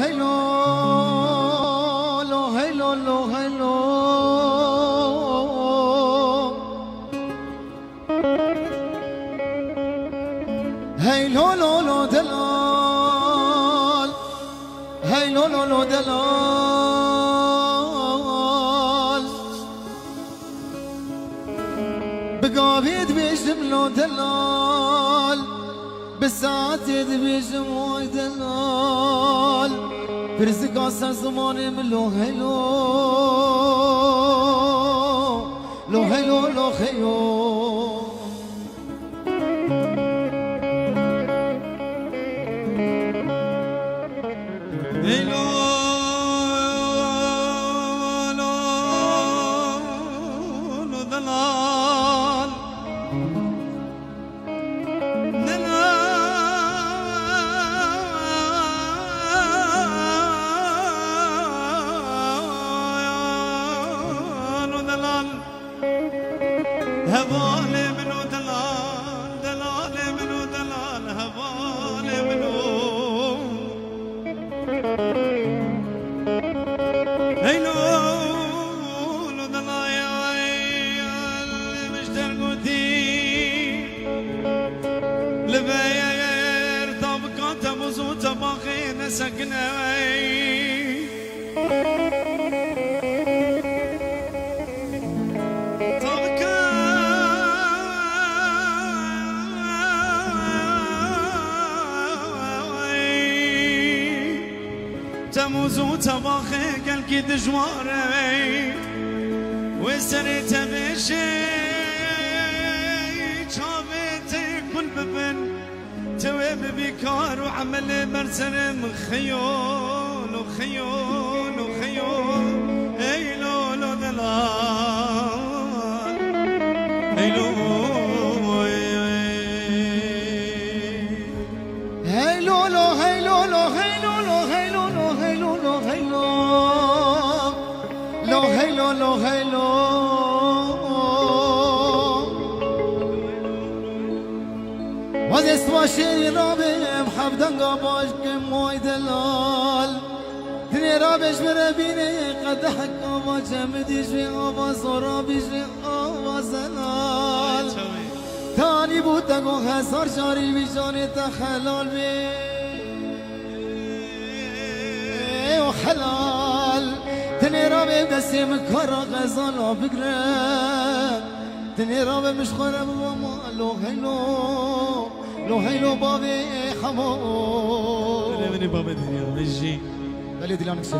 هیلو لو هیلو لو هیلو هیلو لو لو دلال هیلو لو لو دلال بقابيد بيجم لو دلال بساعتي بيجم واي دلال برزق عصر زماني من لو هيلو لو هيلو لو خيو هيلو لو دلال هبالي منو دلال دلالي منو دلال هبالي منو هيلو لو دلال يا مشتر قدي لبير طبقات مزوت باقي نسكنه تموز وتباخي قلقي دجواري وسرت بشي شابتي كل ببن توي ببيكار وعمل مرسل من خيول وخيول وخيول هيلو لو دلال هيلو هيلو لو هيلو لو هيلو لو هيلو لو هيلو لو هيلو لو هيلو لو هيلو وزيست واشيري رابي محبدن قاباش كم واي دلال دني رابش بربيني قد حق قاباش مديش في قاباس ورابيش في قاباس دلال تاني بودك وخسار شاري بيجاني تخلال بي وحلال تني رابي بدسي مكرا غزالا بقرا تني رابي مش خرب وما لو هيلو لو هيلو بابي حمو مني بابا دنيا بجي بلي دلانك شيخ